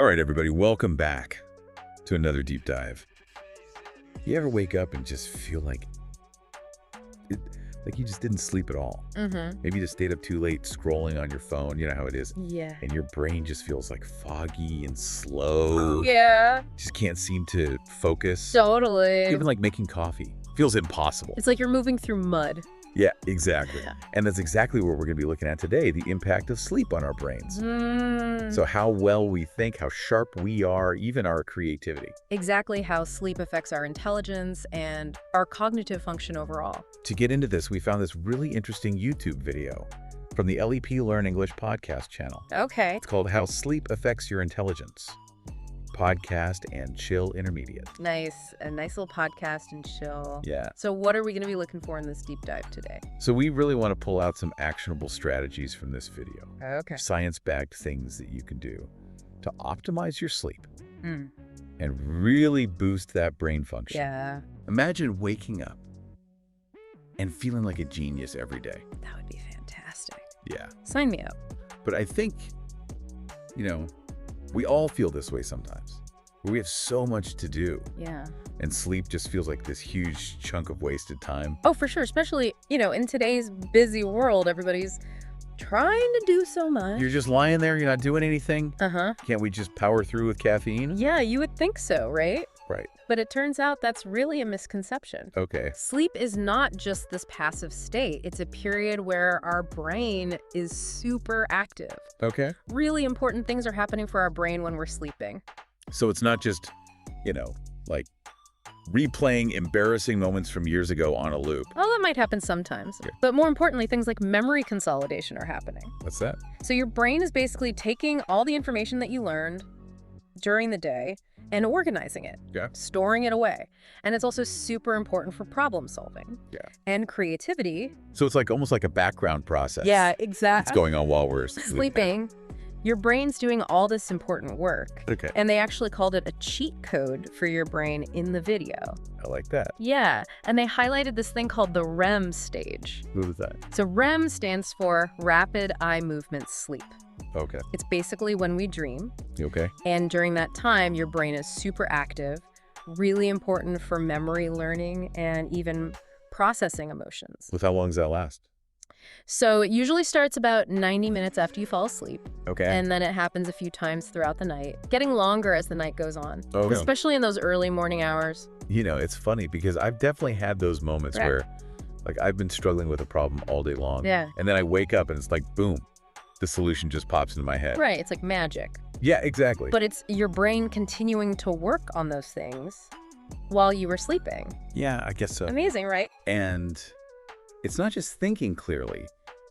All right, everybody, welcome back to another deep dive. You ever wake up and just feel like you just didn't sleep at all? Maybe you just stayed up too late scrolling on your phone. You know how it is. Yeah. And your brain just feels like foggy and slow. Yeah. Just can't seem to focus. Totally. Even like making coffee feels impossible. It's like you're moving through mud. Yeah, exactly. Yeah. And that's exactly what we're going to be looking at today, the impact of sleep on our brains. So how well we think, how sharp we are, even our creativity. Exactly how sleep affects our intelligence and our cognitive function overall. To get into this, we found this really interesting YouTube video from the LEP Learn English podcast channel. Okay. It's called How Sleep Affects Your Intelligence. Podcast and chill intermediate. Nice. A nice little podcast and chill. Yeah. So what are we going to be looking for in this deep dive today? So we really want to pull out some actionable strategies from this video. Okay. Science-backed things that you can do to optimize your sleep and really boost that brain function. Yeah. Imagine waking up and feeling like a genius every day. That would be fantastic. Yeah. Sign me up. But I think, we all feel this way sometimes. We have so much to do. Yeah. And sleep just feels like this huge chunk of wasted time. Oh, for sure. Especially, in today's busy world, everybody's trying to do so much. You're just lying there, you're not doing anything. Uh-huh. Can't we just power through with caffeine? Yeah, you would think so, right? Right. But it turns out that's really a misconception. Okay. Sleep is not just this passive state. It's a period where our brain is super active. Okay. Really important things are happening for our brain when we're sleeping. So it's not just, like replaying embarrassing moments from years ago on a loop. Oh, that might happen sometimes. Okay. But more importantly, things like memory consolidation are happening. What's that? So your brain is basically taking all the information that you learned during the day and organizing it, storing it away. And it's also super important for problem solving and creativity. So it's like almost like a background process. Yeah, exactly. It's going on while we're Sleeping. Your brain's doing all this important work. Okay. And they actually called it a cheat code for your brain in the video. I like that. Yeah. And they highlighted this thing called the REM stage. What was that? So REM stands for Rapid Eye Movement Sleep. Okay. It's basically when we dream. You okay? And during that time, your brain is super active, really important for memory learning and even processing emotions. With how long does that last? So it usually starts about 90 minutes after you fall asleep. Okay. And then it happens a few times throughout the night, getting longer as the night goes on, Okay. especially in those early morning hours. It's funny because I've definitely had those moments where I've been struggling with a problem all day long. Yeah. And then I wake up and it's like, boom, the solution just pops into my head. Right. It's like magic. Yeah, exactly. But it's your brain continuing to work on those things while you were sleeping. Yeah, I guess so. Amazing, right? And it's not just thinking clearly.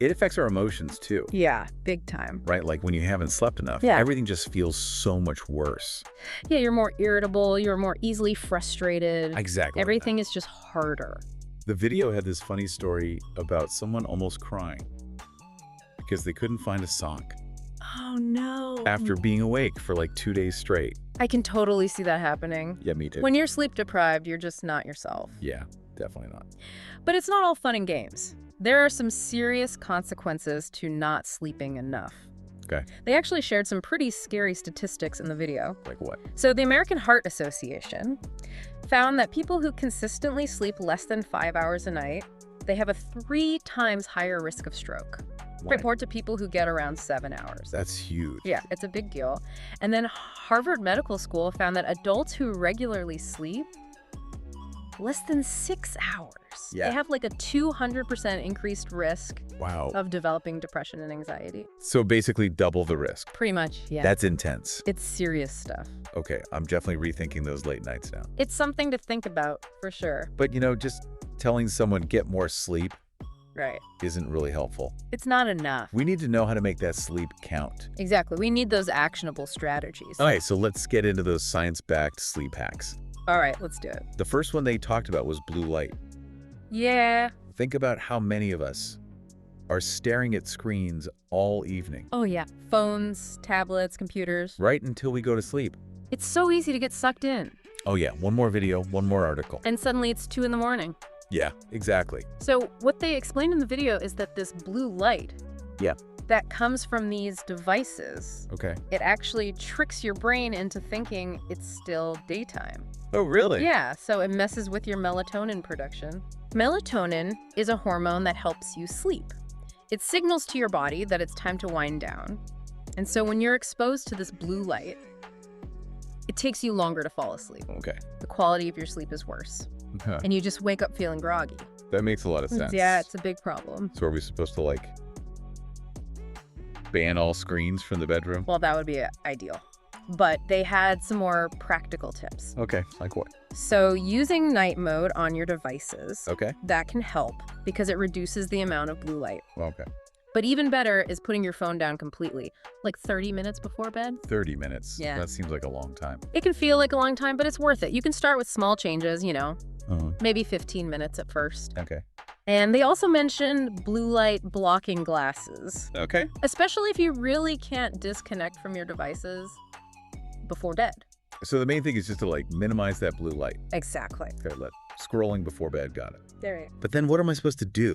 It affects our emotions too. Yeah, big time. Right? Like when you haven't slept enough, Yeah. everything just feels so much worse. Yeah, you're more irritable. You're more easily frustrated. Exactly. Everything is just harder. The video had this funny story about someone almost crying because they couldn't find a sock Oh, no. after being awake for like 2 days straight. I can totally see that happening. Yeah, me too. When you're sleep deprived, you're just not yourself. Yeah, definitely not. But it's not all fun and games. There are some serious consequences to not sleeping enough. Okay. They actually shared some pretty scary statistics in the video. Like what? So the American Heart Association found that people who consistently sleep less than 5 hours a night, they have a 3 times higher risk of stroke. What? Compared to people who get around 7 hours. That's huge. Yeah, it's a big deal. And then Harvard Medical School found that adults who regularly sleep less than 6 hours, Yeah. they have like a 200% increased risk Wow. of developing depression and anxiety. So basically double the risk. Pretty much, yeah. That's intense. It's serious stuff. Okay, I'm definitely rethinking those late nights now. It's something to think about, for sure. But just telling someone get more sleep Right. isn't really helpful. It's not enough. We need to know how to make that sleep count. Exactly. We need those actionable strategies. Okay, so let's get into those science-backed sleep hacks. All right, let's do it. The first one they talked about was blue light. Yeah. Think about how many of us are staring at screens all evening, Oh, yeah. Phones, tablets, computers. right until we go to sleep. It's so easy to get sucked in. Oh yeah, one more video, one more article. And suddenly it's 2 in the morning. Yeah, exactly. So what they explained in the video is that this blue light, that comes from these devices. Okay. It actually tricks your brain into thinking it's still daytime. Oh, really? Yeah, so it messes with your melatonin production. Melatonin is a hormone that helps you sleep. It signals to your body that it's time to wind down. And so when you're exposed to this blue light, it takes you longer to fall asleep. Okay. The quality of your sleep is worse. Huh. And you just wake up feeling groggy. That makes a lot of sense. Yeah, it's a big problem. So are we supposed to, like, ban all screens from the bedroom? Well, that would be ideal. But they had some more practical tips. Okay, like what? So using night mode on your devices, Okay. that can help because it reduces the amount of blue light. Okay. But even better is putting your phone down completely, like 30 minutes before bed. 30 minutes. Yeah. That seems like a long time. It can feel like a long time, but it's worth it. You can start with small changes, Uh-huh. maybe 15 minutes at first. Okay. And they also mentioned blue light blocking glasses, Okay. especially if you really can't disconnect from your devices before bed. So the main thing is just to, like, minimize that blue light. Exactly. Okay, scrolling before bed, got it. There. But then what am I supposed to do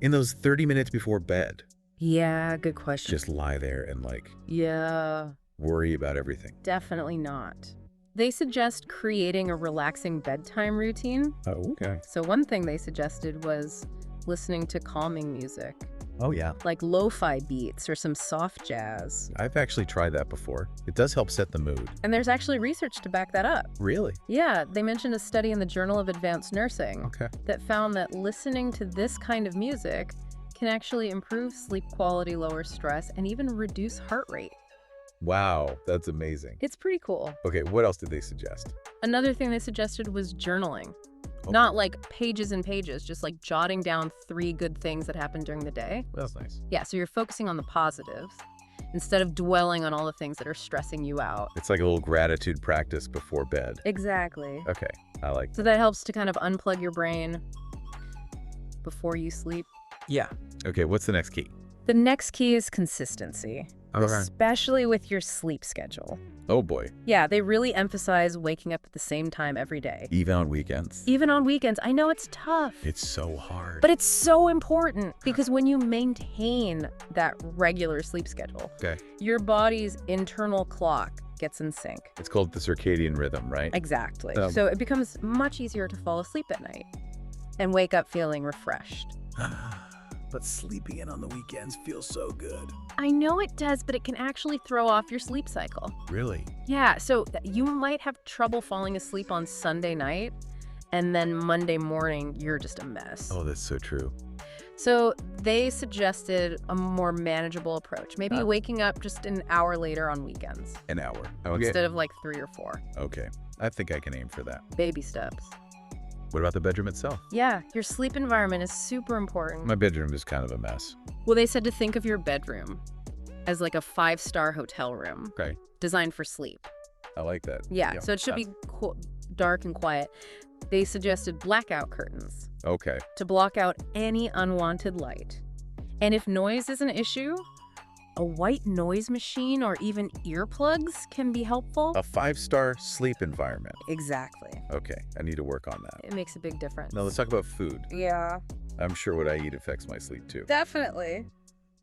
in those 30 minutes before bed? Yeah, good question. Just lie there and, like, Yeah, worry about everything. definitely not. They suggest creating a relaxing bedtime routine. Oh, okay. So one thing they suggested was listening to calming music, Oh, yeah. like lo-fi beats or some soft jazz. I've actually tried that before. It does help set the mood. And there's actually research to back that up. Really? Yeah, they mentioned a study in the Journal of Advanced Nursing Okay. that found that listening to this kind of music can actually improve sleep quality, lower stress, and even reduce heart rate. Wow, that's amazing. It's pretty cool. Okay, what else did they suggest? Another thing they suggested was journaling. Okay. Not like pages and pages, just like jotting down 3 good things that happened during the day. That's nice. Yeah, so you're focusing on the positives instead of dwelling on all the things that are stressing you out. It's like a little gratitude practice before bed. Exactly. Okay, I like So that helps to kind of unplug your brain before you sleep. Yeah. Okay, what's the next key? The next key is consistency, Okay. especially with your sleep schedule. Oh boy. Yeah, they really emphasize waking up at the same time every day. Even on weekends. Even on weekends. I know it's tough. It's so hard. But it's so important because when you maintain that regular sleep schedule, Okay. your body's internal clock gets in sync. It's called the circadian rhythm, right? Exactly. Um, So it becomes much easier to fall asleep at night and wake up feeling refreshed. But sleeping in on the weekends feels so good. I know it does, but it can actually throw off your sleep cycle. Really? Yeah, so you might have trouble falling asleep on Sunday night, and then Monday morning, you're just a mess. Oh, that's so true. So they suggested a more manageable approach, maybe waking up just an hour later on weekends An hour. Okay. instead of like 3 or 4. Okay. I think I can aim for that. Baby steps. What about the bedroom itself? Yeah, your sleep environment is super important. My bedroom is kind of a mess. Well, they said to think of your bedroom as like a 5-star hotel room Okay. designed for sleep. I like that. Yeah, so it should be dark and quiet. They suggested blackout curtains Okay. to block out any unwanted light. And if noise is an issue, a white noise machine or even earplugs can be helpful. A 5-star sleep environment. Exactly. Okay. I need to work on that. It makes a big difference. Now let's talk about food. Yeah, I'm sure what I eat affects my sleep too. definitely.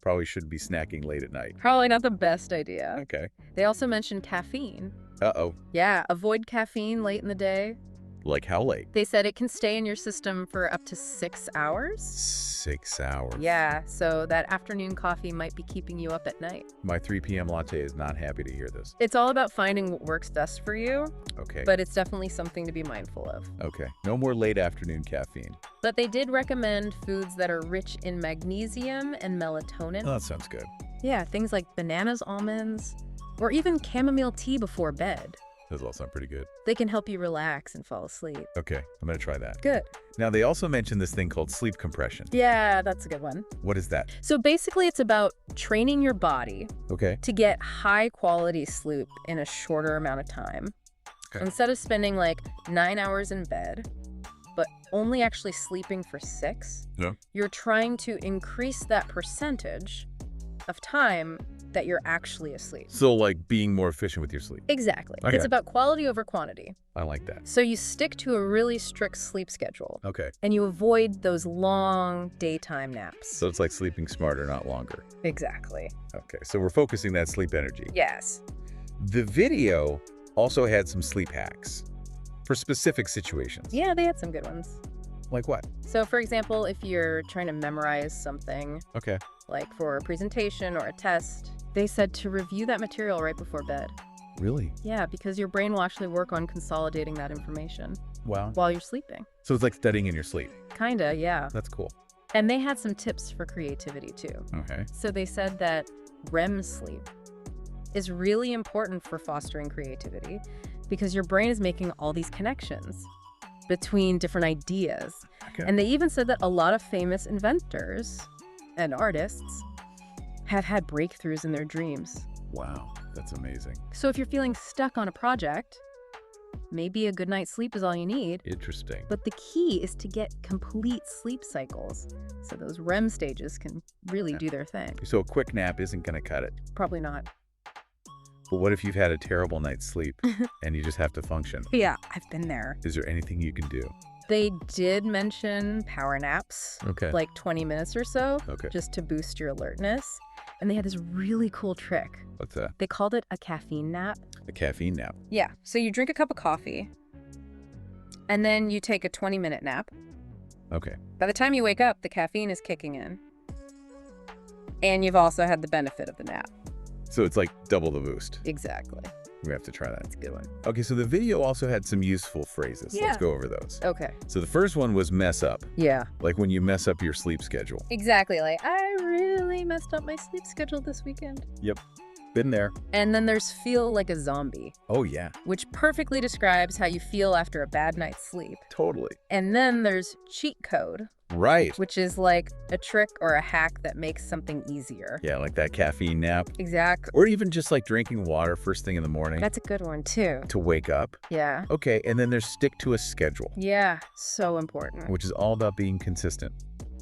Probably shouldn't be snacking late at night. Probably not the best idea. Okay. They also mentioned caffeine. Uh-oh. Yeah, avoid caffeine late in the day. Like how late? They said it can stay in your system for up to 6 hours. 6 hours. Yeah, so that afternoon coffee might be keeping you up at night. My 3 p.m. latte is not happy to hear this. It's all about finding what works best for you, Okay. but it's definitely something to be mindful of. Okay. No more late afternoon caffeine. But they did recommend foods that are rich in magnesium and melatonin. Oh, that sounds good. Yeah, things like bananas, almonds, or even chamomile tea before bed. Those all sound pretty good. They can help you relax and fall asleep. Okay. I'm going to try that. Good. Now, they also mentioned this thing called sleep compression. Yeah, that's a good one. What is that? So basically, it's about training your body Okay. to get high quality sleep in a shorter amount of time. Okay. Instead of spending like 9 hours in bed, but only actually sleeping for 6, Yeah. you're trying to increase that percentage of time that you're actually asleep. So like being more efficient with your sleep. Exactly. Okay. It's about quality over quantity. I like that. So you stick to a really strict sleep schedule. Okay. And you avoid those long daytime naps. So it's like sleeping smarter, not longer. Exactly. Okay, so we're focusing that sleep energy. Yes. The video also had some sleep hacks for specific situations. Yeah, they had some good ones. Like what? So, for example, if you're trying to memorize something, Okay. like for a presentation or a test, they said to review that material right before bed. Really? Yeah, because your brain will actually work on consolidating that information Wow. while you're sleeping. So it's like studying in your sleep. Kinda, yeah. That's cool. And they had some tips for creativity, too. Okay. So they said that REM sleep is really important for fostering creativity because your brain is making all these connections between different ideas. Okay. And they even said that a lot of famous inventors and artists have had breakthroughs in their dreams. Wow, that's amazing. So if you're feeling stuck on a project, maybe a good night's sleep is all you need. Interesting. But the key is to get complete sleep cycles so those REM stages can really do their thing. So a quick nap isn't going to cut it. Probably not. But what if you've had a terrible night's sleep and you just have to function? Yeah, I've been there. Is there anything you can do? They did mention power naps, Okay. like 20 minutes or so, Okay. just to boost your alertness. And they had this really cool trick. What's that? They called it a caffeine nap. A caffeine nap. Yeah, so you drink a cup of coffee, and then you take a 20-minute nap. Okay. By the time you wake up, the caffeine is kicking in. And you've also had the benefit of the nap. So it's like double the boost. Exactly. We have to try that. That's a good one. Okay, so the video also had some useful phrases. Yeah. Let's go over those. Okay. So the first one was mess up. Yeah. Like when you mess up your sleep schedule. Exactly. Like, I really messed up my sleep schedule this weekend. Yep. Been there. And then there's feel like a zombie, Oh, yeah. which perfectly describes how you feel after a bad night's sleep. Totally. And then there's cheat code, Right. which is like a trick or a hack that makes something easier. Yeah, like that caffeine nap. Exactly. Or even just like drinking water first thing in the morning That's a good one, too. to wake up. Yeah. Okay, and then there's stick to a schedule, Yeah. So important. which is all about being consistent,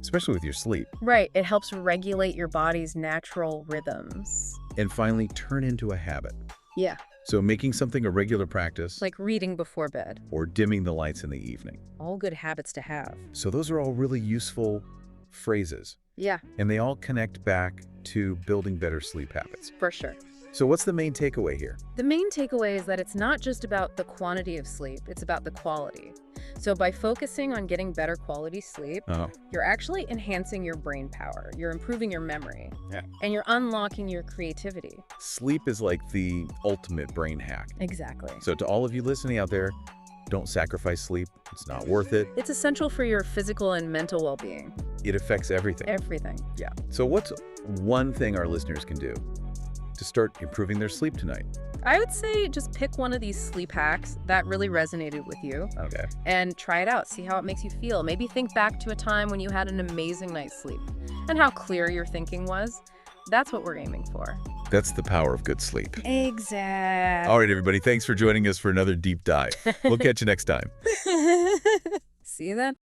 especially with your sleep. Right. It helps regulate your body's natural rhythms. And finally, turn into a habit. Yeah. So making something a regular practice Like reading before bed. or dimming the lights in the evening. All good habits to have. So those are all really useful phrases, Yeah, and they all connect back to building better sleep habits. for sure. So what's the main takeaway here? The main takeaway is that it's not just about the quantity of sleep, it's about the quality. So by focusing on getting better quality sleep, Oh, you're actually enhancing your brain power, you're improving your memory, yeah. and you're unlocking your creativity. Sleep is like the ultimate brain hack. Exactly. So to all of you listening out there, don't sacrifice sleep. It's not worth it. It's essential for your physical and mental well-being. It affects everything. Everything. Yeah. So what's one thing our listeners can do to start improving their sleep tonight? I would say just pick one of these sleep hacks that really resonated with you Okay. and try it out. See how it makes you feel. Maybe think back to a time when you had an amazing night's sleep and how clear your thinking was. That's what we're aiming for. That's the power of good sleep. Exactly. All right, everybody. Thanks for joining us for another deep dive. We'll catch you next time. See you then.